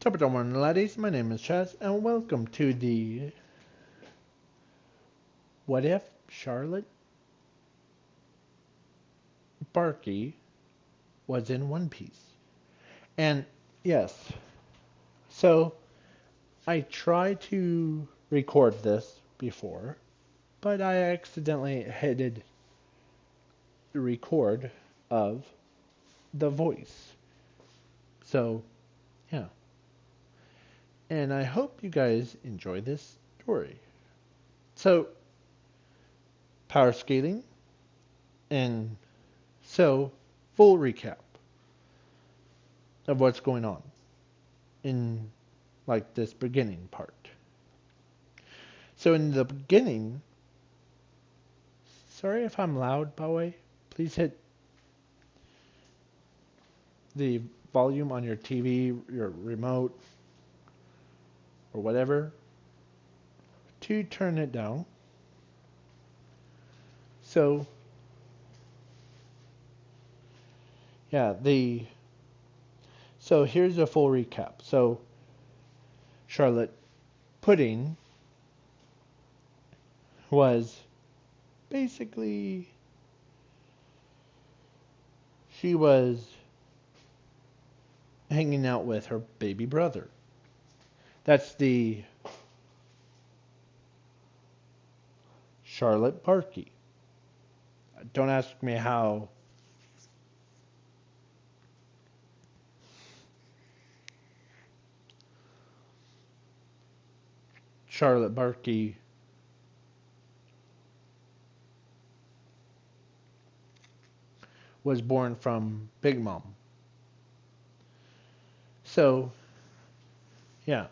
Top of morning, laddies. My name is Chaz, and welcome to the What If Charlotte Barkey Was in One Piece. And yes, so I tried to record this before, but I accidentally hit the record of the voice. So, yeah. And I hope you guys enjoy this story. So, power scaling, and so full recap of what's going on in like this beginning part. So in the beginning, sorry if I'm loud by the way, please hit the volume on your TV, your remote, or whatever to turn it down. So yeah, so here's a full recap. So Charlotte Pudding was basically she was hanging out with her baby brother. That's the Charlotte Barkey. Don't ask me how Charlotte Barkey was born from Big Mom. So, yeah,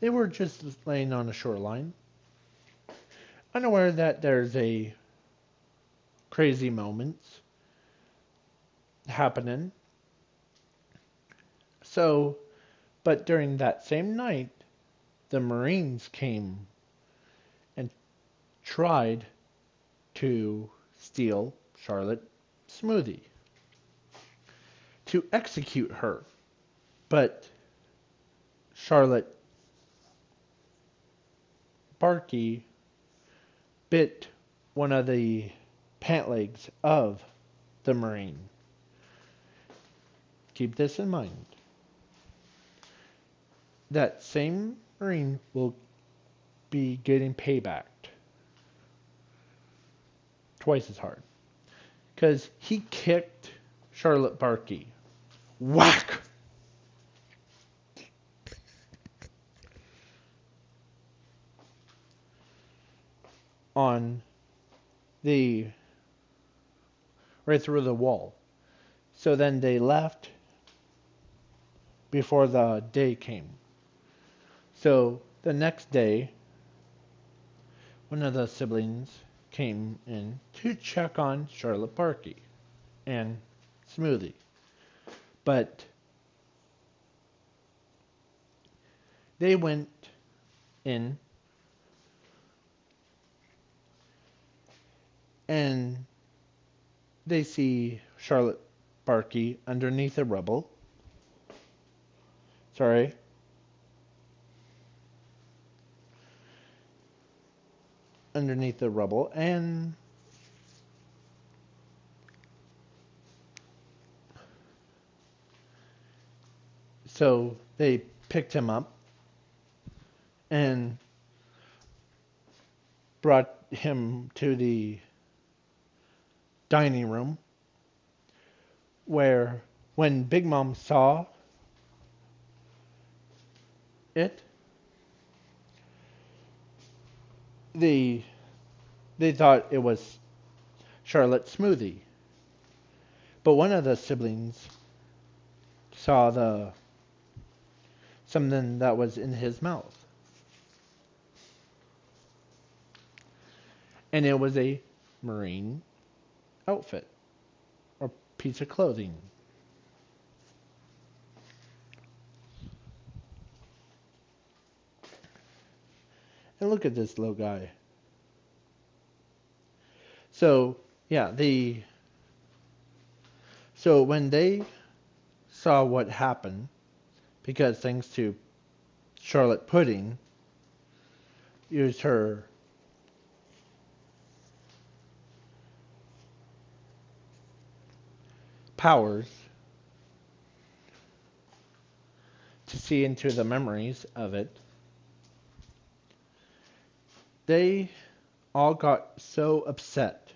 they were just laying on the shoreline, unaware that there's a crazy moments happening. So, but during that same night, the Marines came and tried to steal Charlotte Smoothie to execute her. But Charlotte Barkey bit one of the pant legs of the Marine. Keep this in mind. That same Marine will be getting payback twice as hard. Because he kicked Charlotte Barkey. Whack! On the right through the wall. So then they left before the day came. So the next day, one of the siblings came in to check on Charlotte Barkey and Smoothie. But they went in and they see Charlotte Barkey underneath the rubble. Sorry. Underneath the rubble, and so they picked him up and brought him to the dining room where when Big Mom saw it, they thought it was Charlotte Smoothie. But one of the siblings saw something that was in his mouth. And it was a Marine outfit or piece of clothing. And look at this little guy. So, yeah, so when they saw what happened, because thanks to Charlotte Pudding, used her powers to see into the memories of it. They all got so upset.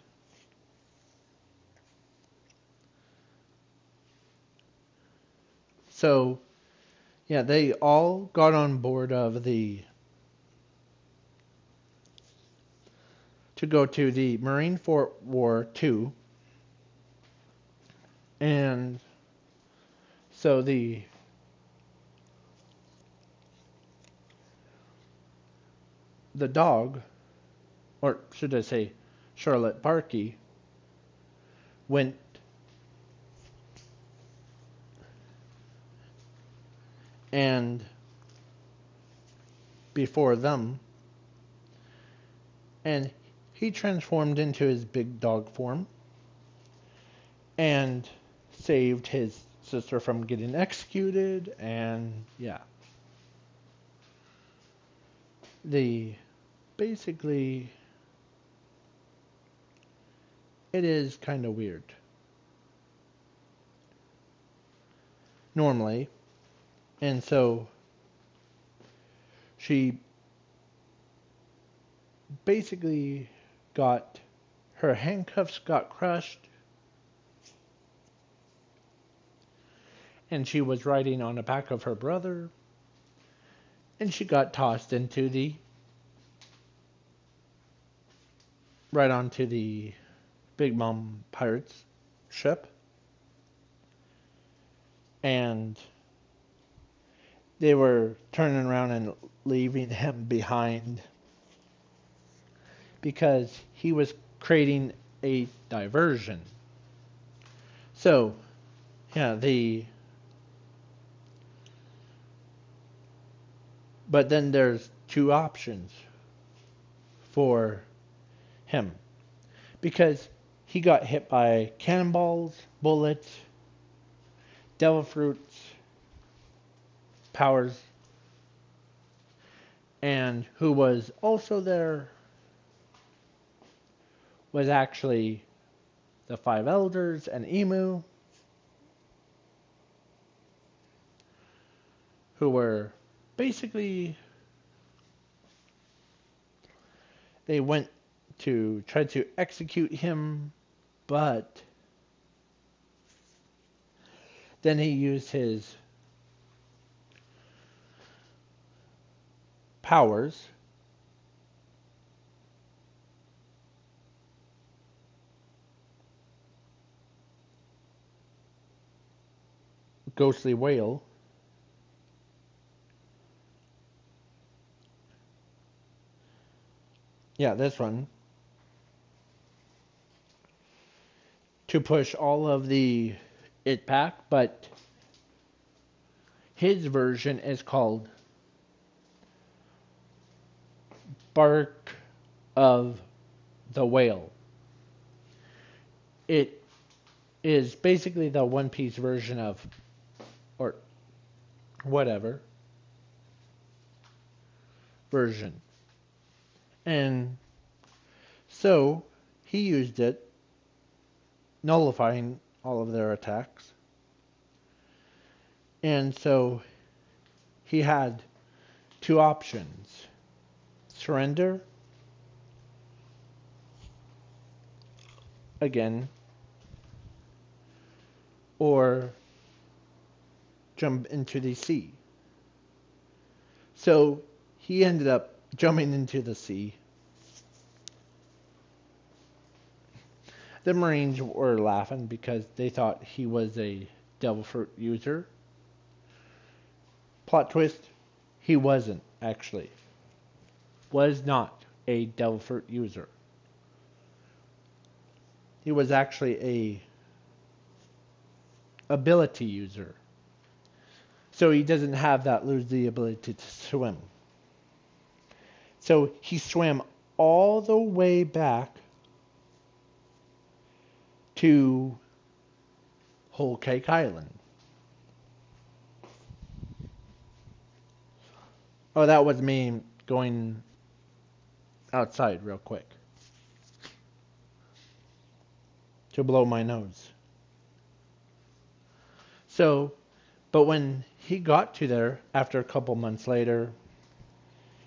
So, yeah, they all got on board of to go to the Marine Fort War 2. And so the dog, or should I say Charlotte Barkey, went and before them, and he transformed into his big dog form and saved his sister from getting executed. And yeah, the basically it is kind of weird normally. And so she basically got her handcuffs got crushed, and she was riding on the back of her brother, and she got tossed into the right onto the Big Mom Pirates ship, and they were turning around and leaving him behind because he was creating a diversion. So, yeah, but then there's two options for him because he got hit by cannonballs, bullets, devil fruits, powers, and who was also there was actually the five elders and Emu, who were basically, they went to try to execute him, but then he used his powers ghostly whale, yeah, this one, to push all of it back, but his version is called Bark of the Whale. It is basically the One Piece version of, or whatever version. And so he used it, nullifying all of their attacks. And so he had two options: surrender again, or jump into the sea. So he ended up jumping into the sea. The Marines were laughing because they thought he was a devil fruit user. Plot twist, he wasn't actually. Was not a devil fruit user. He was actually a ability user. So he doesn't have that, lose the ability to swim. So he swam all the way back to Whole Cake Island. Oh, that was me going outside real quick to blow my nose. So, but when he got to there, after a couple months later,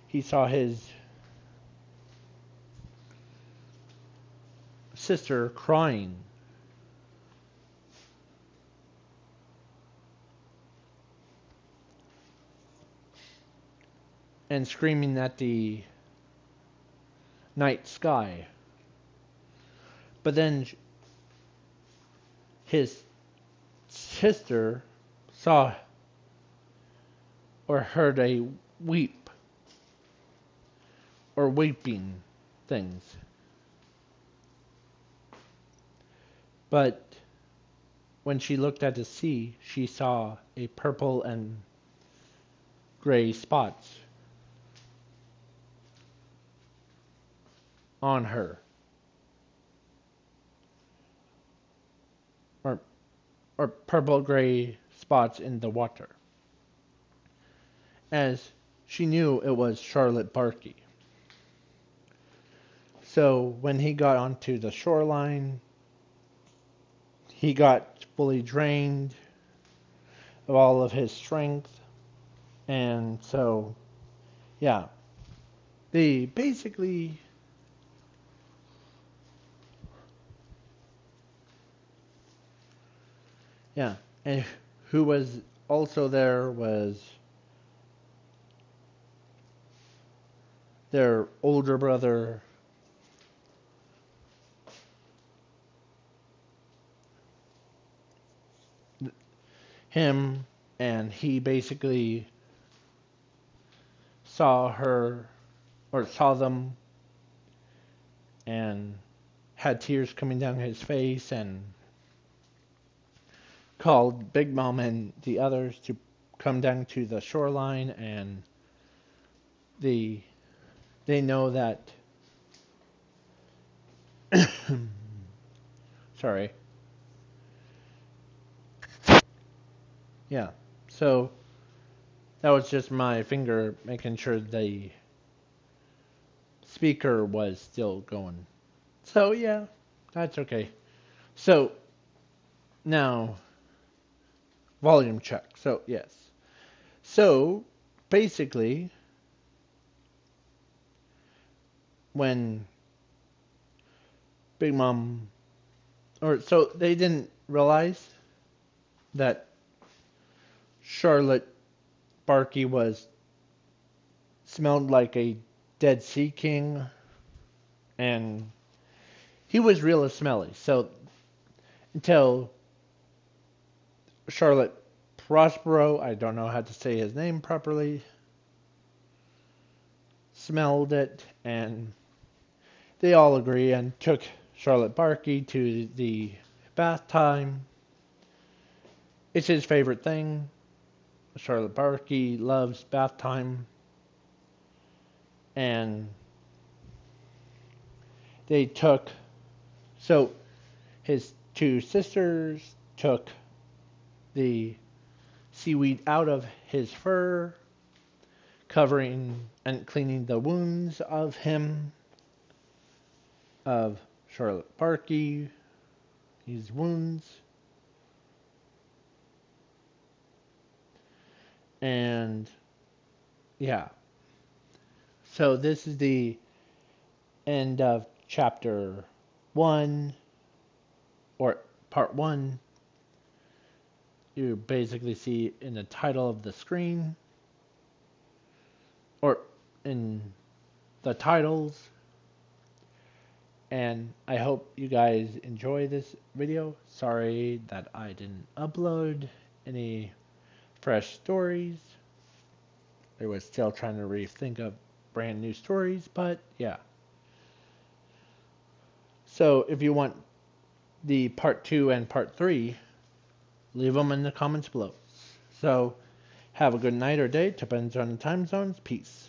he saw his sister crying. And screaming at the night sky. But then his sister saw or heard a weep or weeping things. But when she looked at the sea, she saw a purple and gray spots on her. Or purple gray spots in the water. As she knew it was Charlotte Barkey. So when he got onto the shoreline, he got fully drained of all of his strength. And so, yeah. They basically yeah. And who was also there was their older brother, him, and he basically saw her or saw them and had tears coming down his face and called Big Mom and the others to come down to the shoreline, and they know that sorry. Yeah. So that was just my finger making sure the speaker was still going. So yeah, that's okay. So now volume check. So yes. So basically when Big Mom so they didn't realize that Charlotte Barkey smelled like a Dead Sea King, and he was real smelly. So until Charlotte Prospero, I don't know how to say his name properly, smelled it, and they all agree and took Charlotte Barkey to the bath time. It's his favorite thing. Charlotte Barkey loves bath time. And they took, so his two sisters took the seaweed out of his fur, covering and cleaning the wounds of him, of Charlotte Barkey, his wounds. And yeah. So this is the end of chapter 1, or part 1. You basically see in the title of the screen, or in the titles. And I hope you guys enjoy this video. Sorry that I didn't upload any fresh stories. I was still trying to rethink of brand new stories, but yeah. So if you want the part 2 and part 3, leave them in the comments below. So have a good night or day, depends on the time zones. Peace.